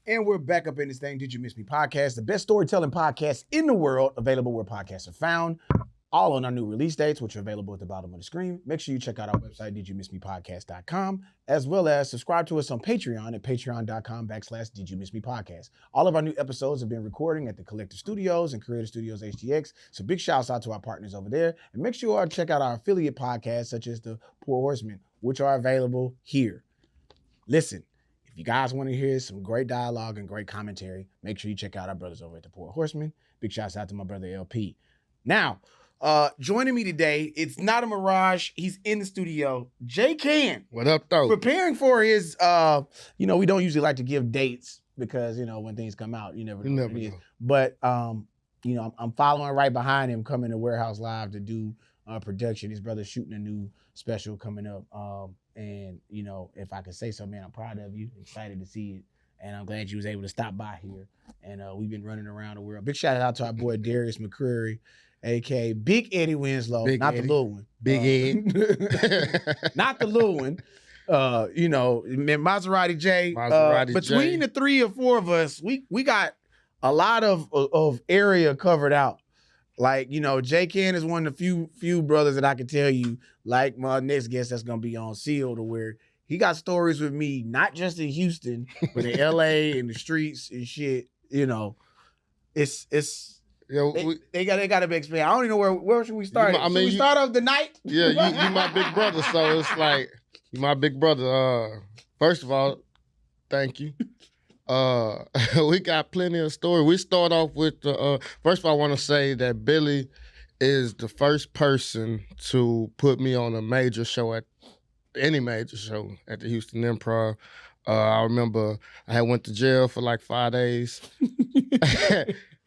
And we're back up in this thing, Did You Miss Me podcast, the best storytelling podcast in the world, available where podcasts are found, all on our new release dates, which are available at the bottom of the screen. Make sure you check out our website, didyouMissMePodcast.com, as well as subscribe to us on Patreon at patreon.com/didyouMissMePodcast. All of our new episodes have been recording at the Collective Studios and Creative Studios HGX, so big shouts out to our partners over there. And make sure you check out our affiliate podcasts, such as the Poor Horsemen, which are available here. Listen. If you guys want to hear some great dialogue and great commentary, make sure you check out our brothers over at the Poor Horsemen. Big shouts out to my brother LP. Now, joining me today, it's not a mirage. He's in the studio. J Cann. What up, though? Preparing for his, we don't usually like to give dates because, when things come out, you never know. But, I'm following right behind him, coming to Warehouse Live to do production. His brother's shooting a new special coming up. And, if I could say so, man, I'm proud of you. Excited to see it. And I'm glad you was able to stop by here. And we've been running around the world. Big shout out to our boy Darius McCreary, a.k.a. Big Eddie Winslow. Big not Eddie. The little one. Big Ed. Not the little one. Maserati J. Between the three or four of us, we got a lot of area covered out. Like, J Cann is one of the few brothers that I can tell you, like my next guest that's going to be on Seal, to where he got stories with me, not just in Houston, but in LA and the streets and shit. They got to be explained. I don't even know where should we start. Should we start off the night? Yeah, you my big brother, so it's like you my big brother. First of all, thank you. We got plenty of stories. We start off with first of all, I want to say that Billy is the first person to put me on a major show at the Houston Improv. I remember I had went to jail for like 5 days.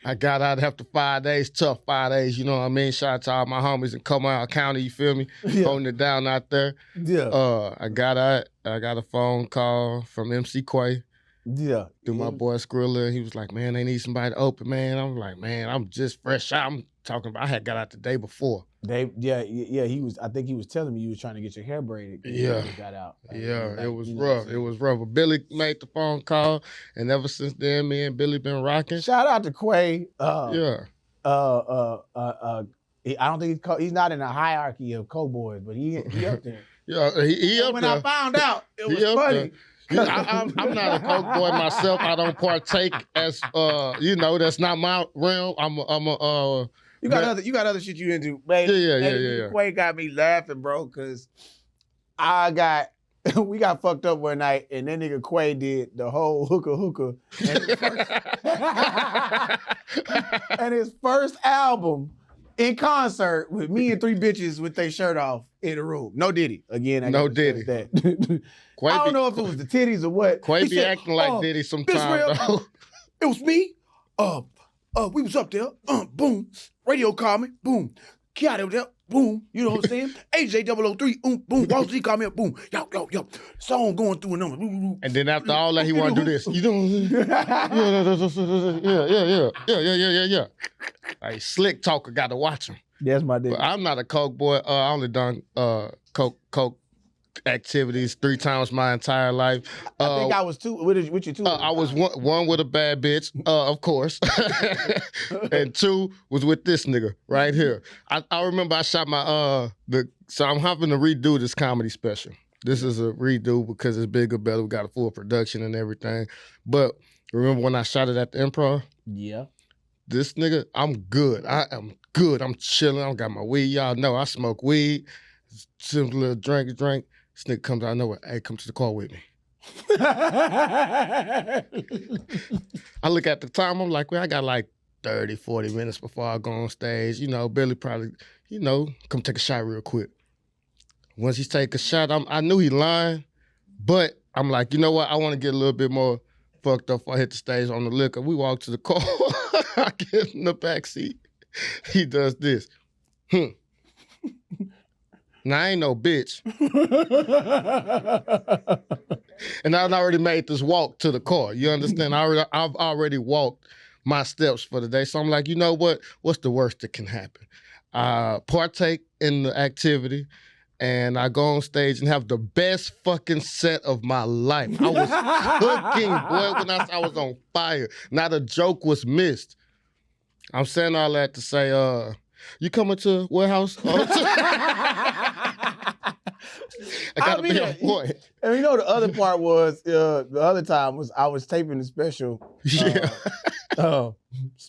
I got out after 5 days, tough 5 days, you know what I mean? Shout out to all my homies in Comal County, you feel me? Yeah. Holding it down out there. Yeah. I got out, I got a phone call from MC Quay. Yeah. Through my boy Skrilla. He was like, man, they need somebody to open, man. I'm like, man, I'm just fresh out. I'm talking about, I had got out the day before. I think he was telling me you was trying to get your hair braided. Yeah. You got out. It was rough. It was rough. But Billy made the phone call, and ever since then, me and Billy been rocking. Shout out to Quay. Yeah. I don't think he's not in the hierarchy of co-boys, but he up there. Yeah, he up when there. I found out, it was funny. I'm not a coke boy myself. I don't partake as that's not my realm. You got other shit you into, baby. Yeah. Quay got me laughing, bro, because we got fucked up one night, and that nigga Quay did the whole hookah, and his first album in concert with me and three bitches with their shirt off in the room. No Diddy. Again, no Diddy. That. I don't know if it was the titties or what. Quay be acting like Diddy sometimes. It was me. We was up there. Boom. Radio called me. Boom. Kiara was there. Boom. You know what I'm saying? AJ003. Boom. Wall Street called me up. Boom. Yo. Song going through a number. And then after all that, he want to do this. You know? Yeah. Like, slick talker, got to watch him. That's my dude. But I'm not a coke boy. I only done coke activities 3 times my entire life. I think I was two. With you too. I was one with a bad bitch, of course, and 2 was with this nigga right here. I remember I shot my so I'm having to redo this comedy special. This is a redo because it's bigger, better. We got a full production and everything. But remember when I shot it at the Improv? Yeah. This nigga, I'm good. I am good. I'm chilling. I got my weed. Y'all know I smoke weed. Simple little drink. This nigga comes out of nowhere. Hey, come to the car with me. I look at the time. I'm like, well, I got like 30, 40 minutes before I go on stage. Billy probably, come take a shot real quick. Once he take a shot, I knew he lying, but I'm like, you know what? I want to get a little bit more fucked up before I hit the stage on the liquor. We walk to the car. I get in the back seat. He does this. Now, I ain't no bitch. And I've already made this walk to the car. You understand? I've already walked my steps for the day. So I'm like, you know what? What's the worst that can happen? Partake in the activity. And I go on stage and have the best fucking set of my life. I was cooking, boy, when I was on fire. Not a joke was missed. I'm saying all that to say, you coming to warehouse? I gotta be on point. And you know the other part was the other time was I was taping the special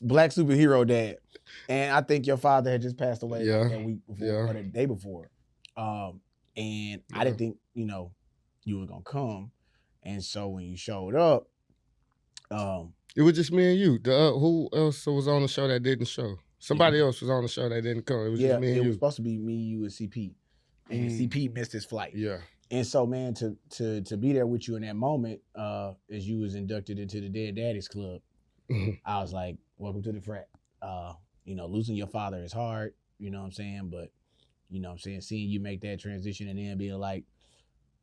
Black Superhero Dad. And I think your father had just passed away that week before or the day before. And I didn't think, you were gonna come. And so when you showed up, it was just me and you. Who else was on the show that didn't show? Somebody else was on the show that didn't come. It was just me and you. It was supposed to be me, you, and CP. And CP missed his flight. Yeah. And so, man, to be there with you in that moment, as you was inducted into the Dead Daddies Club, I was like, welcome to the frat. Losing your father is hard, you know what I'm saying? But, seeing you make that transition and then being like,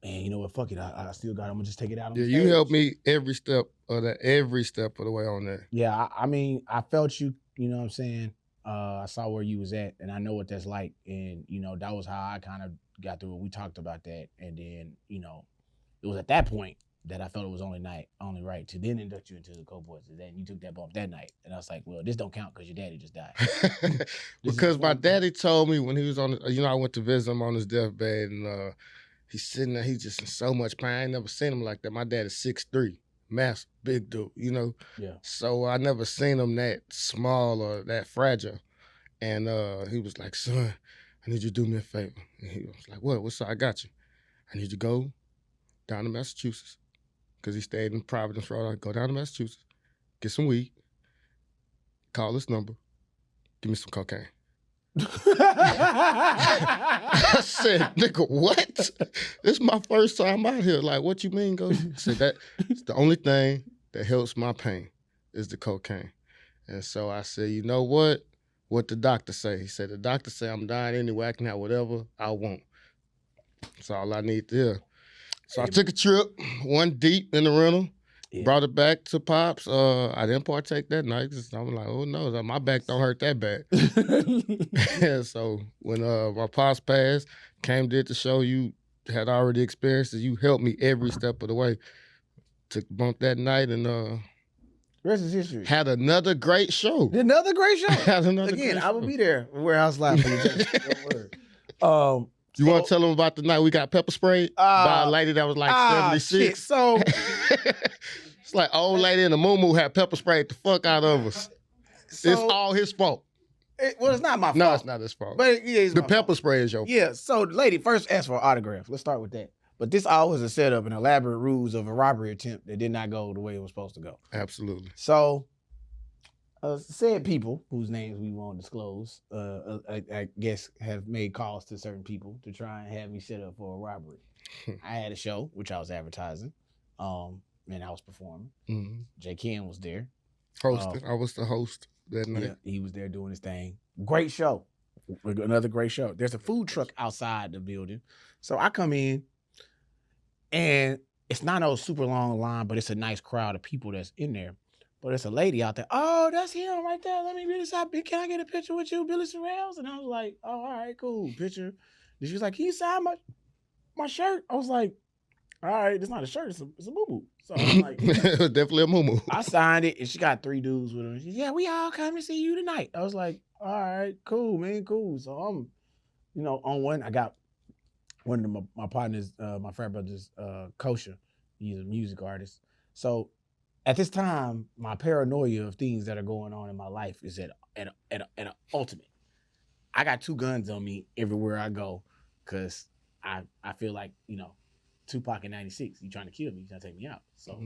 man, you know what, fuck it, I still got it, I'm gonna just take it out on the stage. You helped me every step of the way on that. Yeah, I felt you, you know what I'm saying? I saw where you was at, and I know what that's like, and, that was how I kind of got through it. We talked about that, and then, it was at that point that I felt it was only right to then induct you into the Cowboys, and then you took that bump that night, and I was like, well, this don't count because your daddy just died. Because my daddy told me when he was on, I went to visit him on his deathbed, and he's sitting there, he's just in so much pain. I ain't never seen him like that. My dad is 6'3", massive, big dude, Yeah. So I never seen him that small or that fragile. And he was like, son, I need you to do me a favor. And he was like, what? What's up? I got you. I need you to go down to Massachusetts. Because he stayed in Providence, Rhode Island. Go down to Massachusetts, get some weed, call this number, give me some cocaine. I said, nigga, what? This is my first time out here. Like, what you mean? I said, that's the only thing that helps my pain is the cocaine. And so I said, you know what? What the doctor say? He said, the doctor say I'm dying anyway. I can have whatever I want. That's all I need to hear. So I took a trip, one deep in the rental, brought it back to Pops. I didn't partake that night because I was like, oh no, my back don't hurt that bad. And so when my Pops passed, did the show, you had already experienced it. You helped me every step of the way. Took a bump that night and rest is history. Had another great show. Another great show. Again, I will be there. Warehouse Live for you. You want to tell them about the night we got pepper sprayed by a lady that was like 76? Shit. So it's like old lady in the moo had pepper sprayed the fuck out of us. It's all his fault. It's not my fault. No, it's not his fault. But it's the pepper spray is your fault. Yeah, so the lady first asked for an autograph. Let's start with that. But this all was a setup, an elaborate ruse of a robbery attempt that did not go the way it was supposed to go. Absolutely. So said people whose names we won't disclose, I guess have made calls to certain people to try and have me set up for a robbery. I had a show, which I was advertising, and I was performing. Mm-hmm. J Cann was there. Hosting. I was the host that night. Yeah, he was there doing his thing. Great show. Another great show. There's a food truck outside the building. So I come in, and it's not a super long line, but it's a nice crowd of people that's in there. But it's a lady out there. Oh, that's him right there. Let me read this out. Can I get a picture with you, Billy Sorrells? And I was like, oh, all right, cool. Picture. And she was like, can you sign my shirt? I was like, all right, it's not a shirt. It's a moo-moo. So I was like, it was definitely a moo-moo. I signed it, and she got 3 dudes with her. And she said, yeah, we all come to see you tonight. I was like, all right, cool, man, cool. So I'm, on one, I got one of my partners, my frat brother's Kosher. He's a music artist. So at this time, my paranoia of things that are going on in my life is at an ultimate. I got 2 guns on me everywhere I go because I feel like, Tupac in 96, you trying to kill me, you trying to take me out. So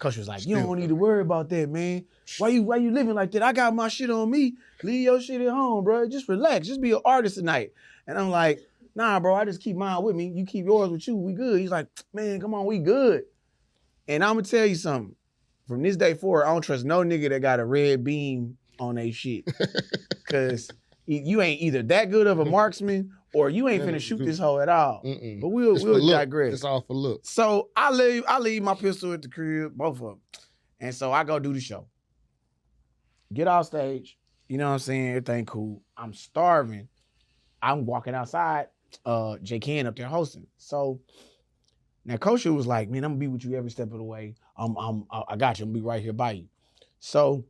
Coach was like, you don't need to worry about that, man. Why you living like that? I got my shit on me. Leave your shit at home, bro. Just relax. Just be an artist tonight. And I'm like, nah, bro, I just keep mine with me. You keep yours with you. We good. He's like, man, come on, we good. And I'm going to tell you something. From this day forward, I don't trust no nigga that got a red beam on they shit. Because you ain't either that good of a marksman or you ain't finna shoot this hoe at all. But we'll digress. It's all for look. So I leave my pistol at the crib, both of them. And so I go do the show. Get off stage. You know what I'm saying? Everything cool. I'm starving. I'm walking outside J Cann up there hosting. So now Kosher was like, man, I'm gonna be with you every step of the way. I got you. I'm gonna be right here by you. So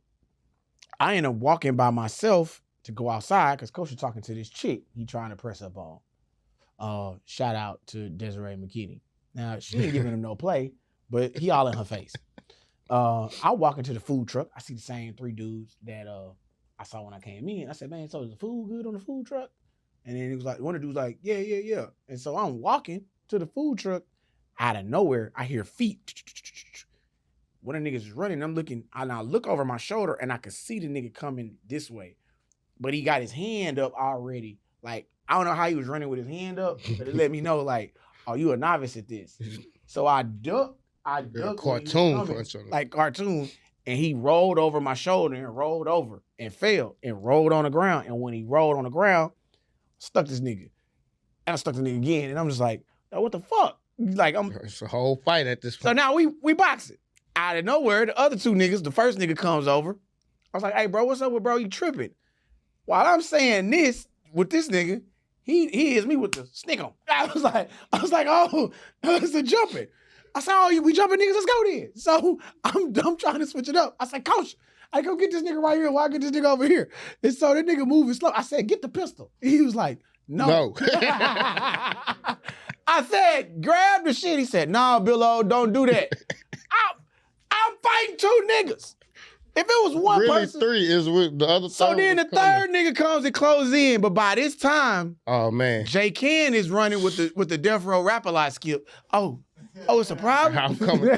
I end up walking by myself to go outside because Kosher talking to this chick he trying to press up on. Shout out to Desiree McKinney. Now she ain't giving him no play, but he all in her face. I walk into the food truck. I see the same 3 dudes that I saw when I came in. I said, man, so is the food good on the food truck? And then it was like, one of the dudes like, yeah. And so I'm walking to the food truck. Out of nowhere, I hear feet. One of the niggas is running. I'm looking, and I look over my shoulder and I can see the nigga coming this way. But he got his hand up already. Like, I don't know how he was running with his hand up, but it let me know, like, oh, you a novice at this. So I ducked. Cartoon punch on it. Like cartoon. And he rolled over my shoulder and rolled over and fell and rolled on the ground. And when he rolled on the ground, stuck this nigga. And I stuck the nigga again. And I'm just like, oh, what the fuck? Like, it's a whole fight at this point. So now we boxing. Out of nowhere, the other 2 niggas, the first nigga comes over. I was like, hey, bro, what's up with bro? You tripping? While I'm saying this with this nigga, he hits me with the snick on. I was like, oh, it's a jumping. I said, oh, we jumping niggas, let's go then. So I'm trying to switch it up. I said, coach, I go get this nigga right here while I get this nigga over here. And so that nigga moving slow. I said, get the pistol. He was like, no. I said, grab the shit. He said, nah, Billo, don't do that. I'm fighting 2 niggas. If it was one really person. 3 is with the other. So then the third nigga comes and closes in. But by this time, oh man, J Cann is running with the Death Row Rap-A-Lot skip. Oh, it's a problem? I'm coming.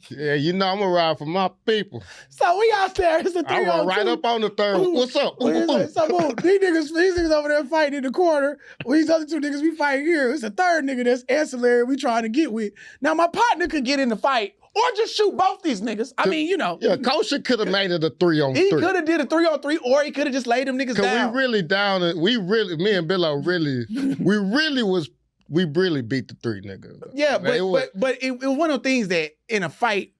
Yeah, you know I'm gonna ride for my people. So we out there. It's a 3-on-2. I run right up on the third. What's up? So boom, these niggas over there fighting in the corner. These other 2 niggas we fighting here. It's a third nigga that's ancillary we trying to get with. Now my partner could get in the fight or just shoot both these niggas. I mean, you know. Yeah, Kosher could have made it a 3-on-3. He could have did a 3-on-3 or he could have just laid them niggas down. Me and Billo really beat the 3 niggas. Yeah, but it was one of those things that in a fight,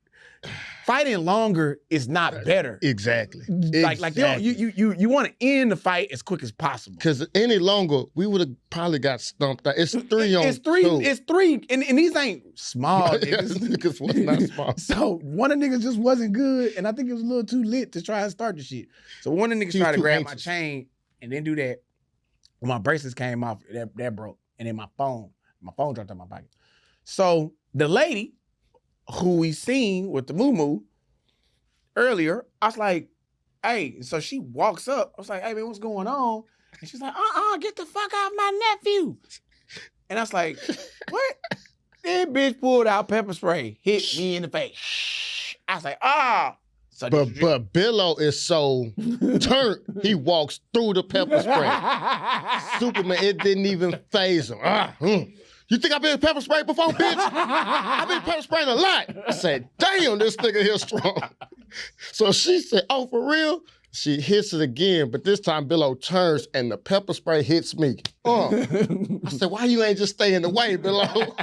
fighting longer is not better. Exactly. Like you want to end the fight as quick as possible. Because any longer, we would have probably got stumped out. It's 3-on-2. It's 3, and these ain't small niggas. Niggas was not small. So one of the niggas just wasn't good, and I think it was a little too lit to try and start the shit. So one of the niggas tried to grab my chain and then do that. When my bracelets came off, that broke. And then my phone dropped out of my pocket. So the lady who we seen with the moo-moo earlier, I was like, hey, so she walks up. I was like, hey, man, what's going on? And she's like, get the fuck out of my nephew. And I was like, what? That bitch pulled out pepper spray, hit me in the face. I was like, So but Billo is so turned, he walks through the pepper spray. Superman, it didn't even faze him. You think I've been pepper sprayed before, bitch? I've been pepper sprayed a lot. I said, damn, this nigga here strong. So she said, oh, for real? She hits it again, but this time Billo turns and the pepper spray hits me. I said, why you ain't just stay in the way, Billo?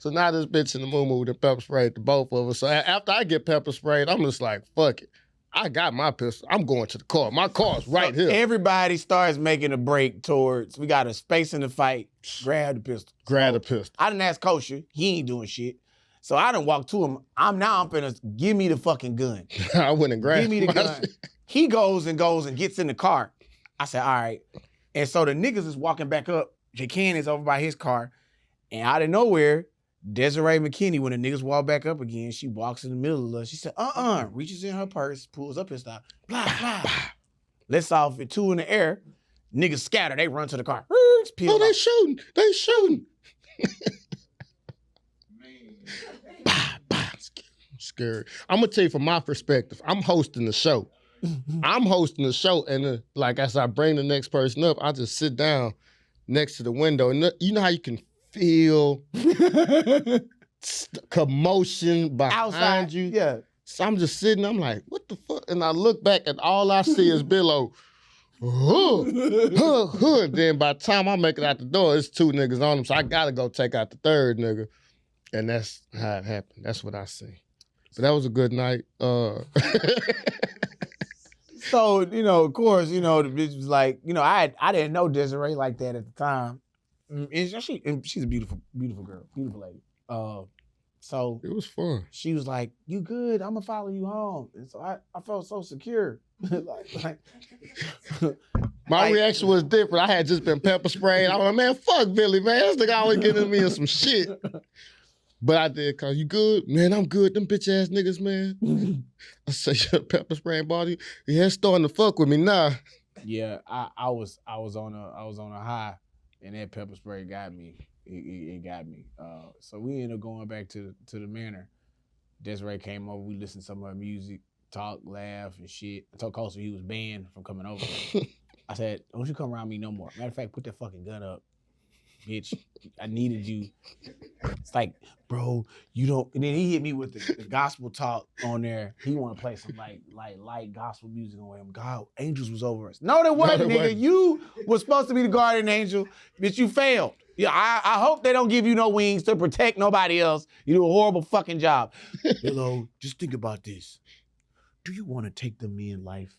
So now this bitch in the moo-moo and pepper sprayed to both of us. So after I get pepper sprayed, I'm just like, fuck it. I got my pistol. I'm going to the car. My car's right here. Everybody starts making a break towards, we got a space in the fight, grab the pistol. Grab the pistol. I didn't ask Kosher. He ain't doing shit. So I done walked to him. I'm finna, give me the fucking gun. I went and grabbed Give me the gun. He goes and gets in the car. I said, all right. And so the niggas is walking back up. J Cann is over by his car. And out of nowhere, Desiree McKinney, when the niggas walk back up again, she walks in the middle of us. She said, reaches in her purse, pulls up his stop, blah, blah. Lets off at 2 in the air. Niggas scatter. They run to the car. Oh, they shooting. They shooting. Scary. I'm going to tell you from my perspective, I'm hosting the show. And like as I bring the next person up, I just sit down next to the window. And you know how you can feel commotion behind outside you? Yeah. So I'm just sitting, I'm like, what the fuck? And I look back and all I see is Billo. Then by the time I make it out the door, it's 2 niggas on him. So I gotta go take out the third nigga. And that's how it happened. That's what I see. But that was a good night. So, of course, the bitch was like, I didn't know Desiree like that at the time. And she's a beautiful, beautiful girl, beautiful lady. So it was fun. She was like, "You good? I'm gonna follow you home." And so I felt so secure. My reaction was different. I had just been pepper sprayed. I was like, man, fuck Billy, man. This nigga always getting me in some shit. But I did call you good? Man, I'm good. Them bitch ass niggas, man. I said, your pepper spraying body. Yeah, it's starting to fuck with me now. Yeah, I was on a high, and that pepper spray got me. It got me. So we ended up going back to the manor. Desiree came over. We listened to some of her music, talk, laugh, and shit. I told Costa he was banned from coming over. I said, "Don't you come around me no more." Matter of fact, put that fucking gun up, bitch. I needed you. It's like, bro, you don't. And then he hit me with the gospel talk on there. He want to play some light gospel music on him. God, angels was over us. No, there wasn't, nigga. Wasn't. You was supposed to be the guardian angel, bitch. You failed. Yeah, I hope they don't give you no wings to protect nobody else. You do a horrible fucking job. Hello, just think about this. Do you want to take them in life?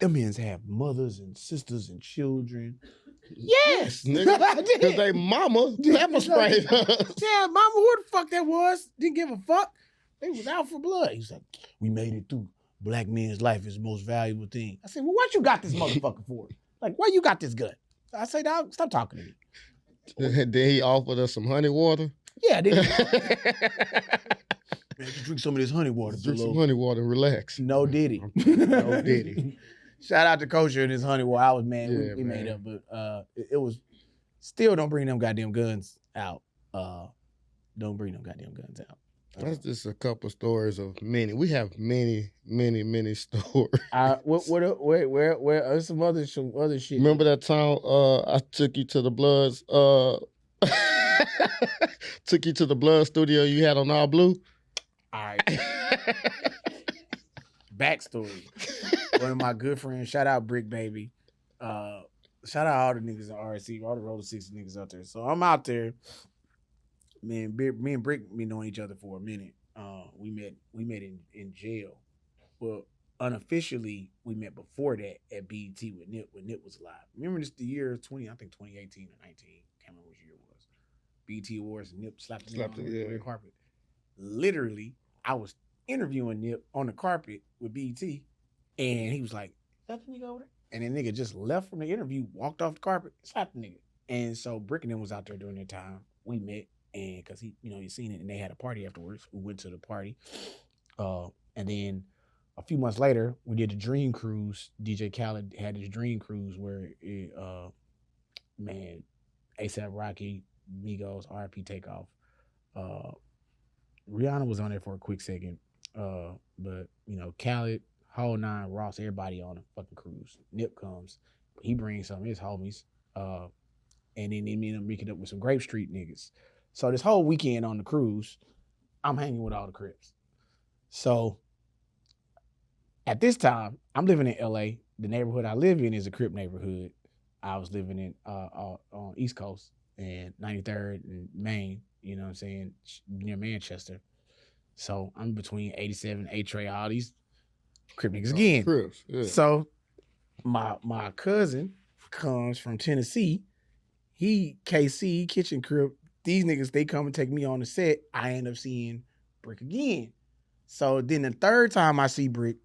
Them men's have mothers and sisters and children. Yes, nigga. Because they mama pepper sprayed us. Yeah, mama, who the fuck that was? Didn't give a fuck. They was out for blood. He was like, we made it through. Black man's life is the most valuable thing. I said, well, what you got this motherfucker for? Like, why you got this gun? I said, dog, stop talking to me. Then he offered us some honey water. Yeah, man, just drink some of this honey water. Drink some honey water, relax. No diddy. No diddy. Shout out to Kosher and his honey water. I was mad. Yeah, we made up, but it was still don't bring them goddamn guns out. Don't bring them goddamn guns out. That's just a couple stories of many. We have many stories. Where some other shit. Remember that time I took you to the Bloods? Took you to the Blood studio you had on All Blue? All right. Backstory. One of my good friends, shout out Brick Baby. Shout out all the niggas in RC, all the Roller 60 niggas out there. So I'm out there. Man, me and Brick been knowing each other for a minute. We met in jail. Well, unofficially, we met before that at BET with Nip when Nip was alive. Remember this the year 2018 or 19. Can't remember which year it was. BET Awards, Nip slapped him on the red carpet. Literally, I was interviewing Nip on the carpet with BET, and he was like, "Is that the nigga over there?" And then nigga just left from the interview, walked off the carpet, slapped the nigga. And so Brick and them was out there during that time. We met. And because he seen it, and they had a party afterwards. We went to the party, and then a few months later, we did the Dream Cruise. DJ Khaled had his Dream Cruise where, A$AP Rocky, Migos, RP Takeoff. Rihanna was on there for a quick second, but Khaled, Whole Nine, Ross, everybody on the fucking cruise. Nip comes, he brings some of his homies, and then they end up making up with some Grape Street niggas. So this whole weekend on the cruise, I'm hanging with all the Crips. So at this time, I'm living in LA. The neighborhood I live in is a Crip neighborhood. I was living in on East Coast and 93rd and Main, you know what I'm saying, near Manchester. So I'm between 87, A-Tray, all these Crip niggas again. Crips, yeah. So my cousin comes from Tennessee. He KC, Kitchen Crip. These niggas, they come and take me on the set. I end up seeing Brick again. So then the third time I see Brick,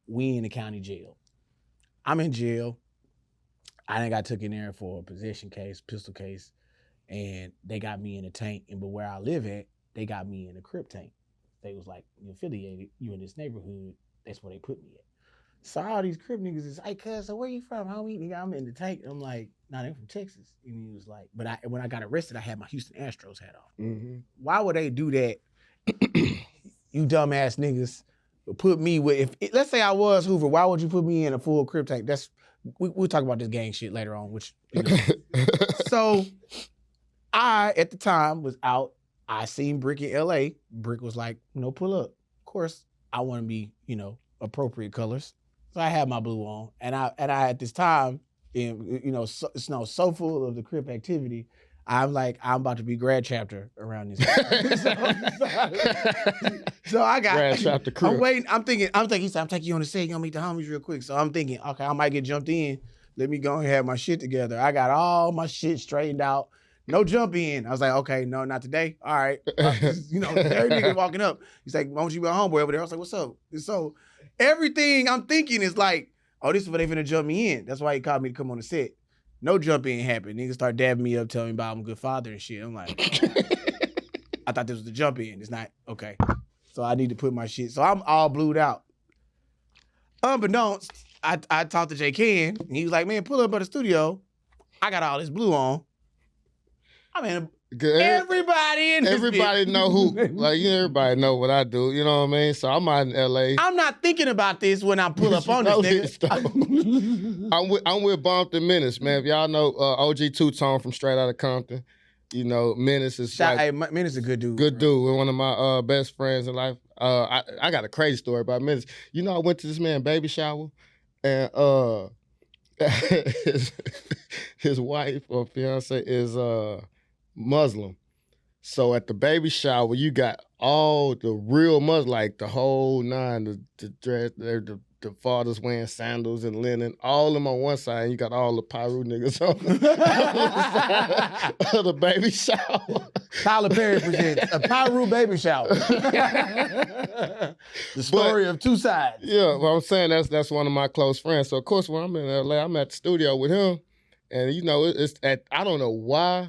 we in the county jail. I'm in jail. I done got took in there for a possession case, pistol case, and they got me in a tank. But where I live at, they got me in a Crip tank. They was like, you affiliated, you in this neighborhood, that's where they put me at. So all these Crip niggas is like, cuz, so where you from, homie? Nigga, I'm in the tank. I'm like, nah, they're from Texas. And he was like, but when I got arrested, I had my Houston Astros hat on. Mm-hmm. Why would they do that? You dumbass niggas put me with, let's say I was Hoover, why would you put me in a full Crip tank? We'll talk about this gang shit later on, which, So I, at the time, was out. I seen Brick in LA. Brick was like, pull up. Of course, I want to be, appropriate colors. So I had my blue on, and I at this time, so full of the Crip activity, I'm like, I'm about to be grad chapter around this. So I got grad chapter crew. I'm waiting. I'm thinking. He said, I'm taking you on the set. You gonna meet the homies real quick. So I'm thinking, okay, I might get jumped in. Let me go and have my shit together. I got all my shit straightened out. No jump in. I was like, okay, no, not today. All right. Every nigga walking up. He's like, why don't you be a homeboy over there? I was like, what's up? And so everything I'm thinking is like, oh, this is where they finna jump me in. That's why he called me to come on the set. No jump in happened. Niggas start dabbing me up, telling me about I'm a good father and shit. I'm like, I thought this was the jump in. It's not. Okay. So I need to put my shit. So I'm all blued out. Unbeknownst, I talked to J Cann, and he was like, man, pull up at the studio. I got all this blue on. I mean, everybody in this everybody bitch. know who, like, everybody know what I do, you know what I mean? So I'm out in LA. I'm not thinking about this when I pull up on this nigga. I'm with Bumpton Menace, man. If y'all know OG Two-Tone from Straight Outta Compton, you know, Menace is Menace is a good dude. Good dude. One of my best friends in life. I got a crazy story about Menace. You know, I went to this man's baby shower, and his wife or fiance is Muslim. So at the baby shower, you got all the real Muslim, like the whole nine, the dress, the fathers wearing sandals and linen, all of them on one side, and you got all the Pyru niggas on the other side of the baby shower. Tyler Perry presents a Pyru baby shower. The story of two sides. Yeah, well, I'm saying that's one of my close friends. So of course, when I'm in LA, I'm at the studio with him, and you know, I don't know why,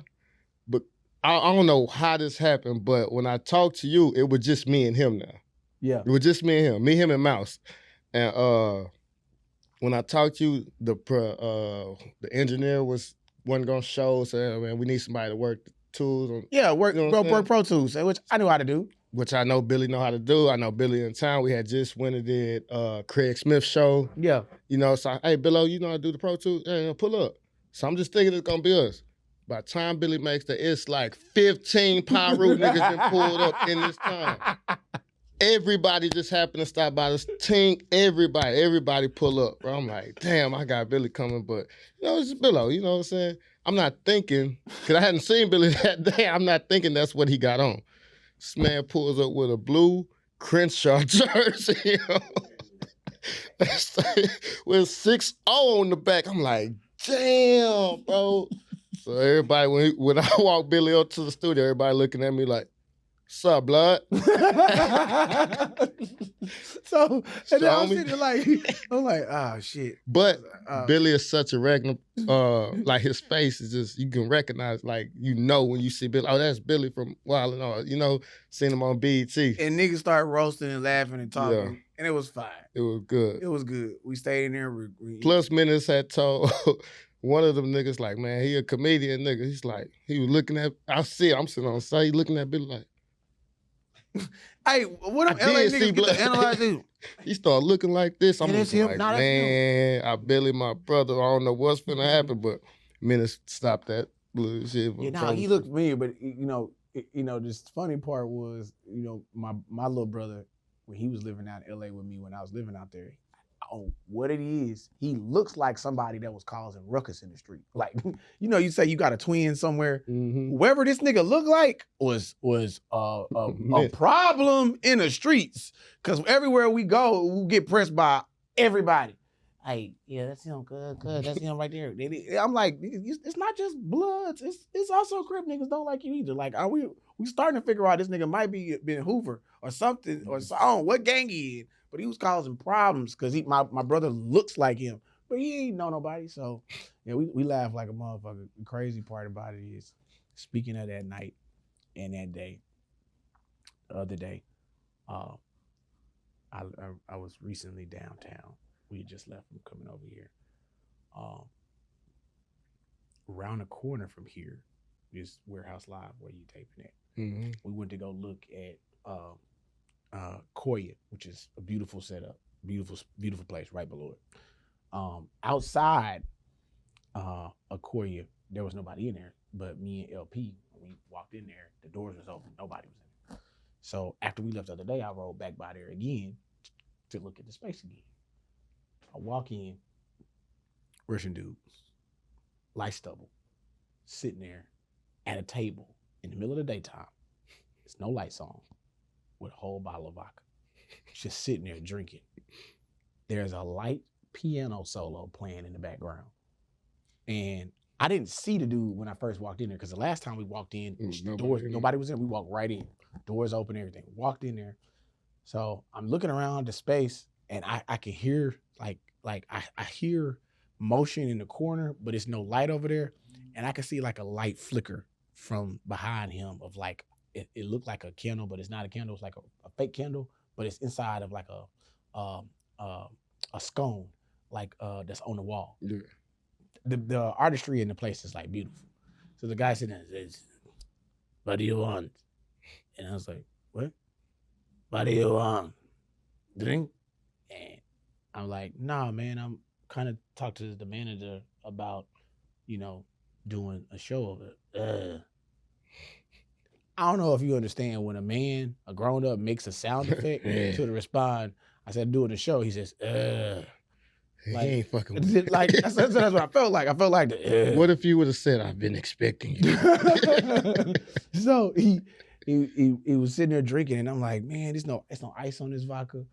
but I don't know how this happened, but when I talked to you, it was just me and him now. Yeah. It was just me and him and Mouse. And when I talked to you, the engineer wasn't gonna show, so man, we need somebody to work the tools. Work Pro Tools, which I knew how to do. Which I know Billy know how to do. I know Billy in town. We had just went and did Craig Smith's show. Yeah. You know, so hey, Billo, you know how to do the Pro Tools? Yeah, pull up. So I'm just thinking it's gonna be us. By the time Billy makes that, it's like 15 Pyru niggas been pulled up in this time. Everybody just happened to stop by this tink. Everybody pull up, bro. I'm like, damn, I got Billy coming, but you know, it's Billo, you know what I'm saying? I'm not thinking, because I hadn't seen Billy that day, I'm not thinking that's what he got on. This man pulls up with a blue Crenshaw jersey with 6-0 on the back. I'm like, damn, bro. So everybody, when I walk Billy up to the studio, everybody looking at me like, "Sup, blood?" So and then I'm sitting like, oh shit. But Billy is such a regular, like his face is just, you can recognize, like, you know when you see Billy, oh, that's Billy from Wild and All, you know, seen him on BET. And niggas started roasting and laughing and talking, Yeah. and it was fine. It was good. It was good. We stayed in there. Plus Menace had told one of them niggas, like, man, he a comedian nigga. He's like, he was looking at, I'm sitting on the side, looking at Billy like, hey, what them LA niggas get to analyze this? He started looking like this. I'm just like, man, I Billy, my brother, I don't know what's finna happen, but Menace stopped that bullshit. Yeah, he looked weird, but you know, this funny part was, you know, my little brother, when he was living out in LA with me when I was living out there, on what it is, he looks like somebody that was causing ruckus in the street. Like, you know, you say you got a twin somewhere. Mm-hmm. Whoever this nigga looked like was a problem in the streets. Cause everywhere we go, we get pressed by everybody. Hey, yeah, that's him. Good. That's him right there. I'm like, it's not just Bloods. It's also Crip niggas don't like you either. Like, are we starting to figure out this nigga might be been Hoover or something or so, I don't know what gang he in. But he was causing problems because my brother looks like him, but he ain't know nobody. So yeah, we laugh like a motherfucker. The crazy part about it is, speaking of that night and that day, the other day, I was recently downtown. We had just left from coming over here. Around the corner from here is Warehouse Live where you taping it. Mm-hmm. We went to go look at Koya, which is a beautiful setup, beautiful place right below it. Outside of Koya, there was nobody in there, but me and LP, when we walked in there, the doors was open, nobody was in there. So after we left the other day, I rolled back by there again to look at the space again. I walk in, Russian dude, light stubble, sitting there, at a table in the middle of the daytime. There's no lights on, with a whole bottle of vodka. Just sitting there drinking. There's a light piano solo playing in the background. And I didn't see the dude when I first walked in there, because the last time we walked in, nobody was in. We walked right in. Doors open, everything. Walked in there. So I'm looking around the space, and I can hear I hear motion in the corner, but it's no light over there. And I can see like a light flicker from behind him of like, it looked like a candle, but it's not a candle. It's like a fake candle, but it's inside of like a scone, like that's on the wall. Yeah. The artistry in the place is like beautiful. So the guy sitting there says, "What do you want?" And I was like, "What? What do you want? Drink?" And I'm like, "Nah, man, I'm kind of talk to the manager about, doing a show of it." I don't know if you understand when a grown up makes a sound effect to the respond. I said, "Doing a show." He says, Like, he ain't fucking with me. Like that's what I felt like. I felt like what if you would have said, "I've been expecting you"? So he was sitting there drinking, and I'm like, man, it's no ice on this vodka.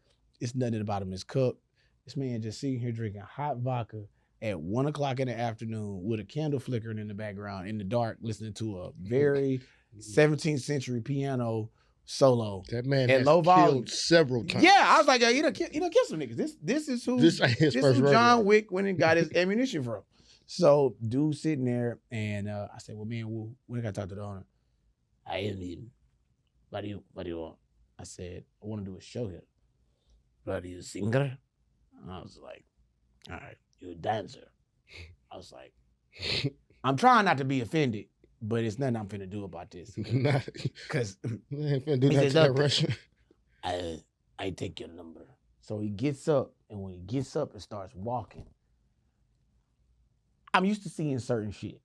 It's nothing about him. It's cup. This man just sitting here drinking hot vodka at 1:00 in the afternoon with a candle flickering in the background in the dark, listening to a very 17th century piano solo. That man has killed several times. Yeah, I was like, you don't kill some niggas. This is who John Wick went and got his ammunition from. So dude sitting there, and I said, well, man, we gotta talk to the owner. I ain't even. What do you want? I said, I want to do a show here. What, are you a singer? And I was like, all right, you a dancer. I was like, I'm trying not to be offended, but it's nothing I'm finna do about this. Because I take your number. So he gets up, and when he gets up and starts walking, I'm used to seeing certain shit.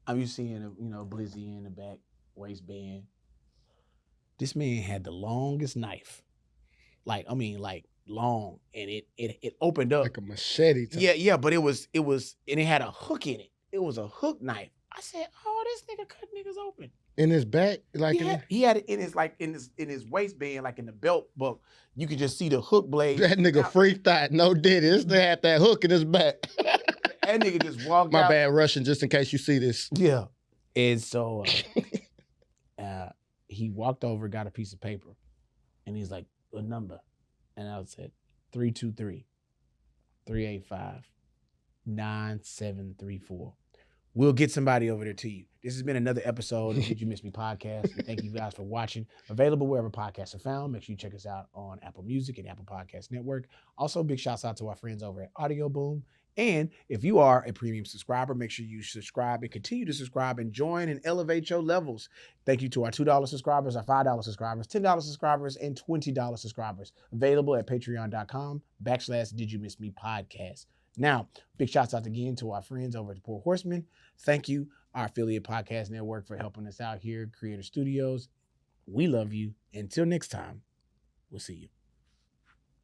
I'm used to seeing, Blizzy in the back, waistband. This man had the longest knife. Like long, and it opened up. Like a machete. Yeah, but it was, and it had a hook in it. It was a hook knife. I said, oh, this nigga cut niggas open. In his back? He had it in his waistband, like in the belt buck. You could just see the hook blade. That nigga freaked out. No did it. This nigga had that hook in his back. That nigga just walked out. My bad, Russian, just in case you see this. Yeah. And so he walked over, got a piece of paper, and he's like, what number? And I said, 323-385-9734. We'll get somebody over there to you. This has been another episode of Did You Miss Me podcast. And thank you guys for watching. Available wherever podcasts are found. Make sure you check us out on Apple Music and Apple Podcast Network. Also, big shouts out to our friends over at Audio Boom. And if you are a premium subscriber, make sure you subscribe and continue to subscribe and join and elevate your levels. Thank you to our $2 subscribers, our $5 subscribers, $10 subscribers, and $20 subscribers. Available at patreon.com/Did You Miss Me podcast. Now, big shouts out again to our friends over at the Poor Horsemen. Thank you, our affiliate podcast network, for helping us out here, Creator Studios. We love you. Until next time, we'll see you.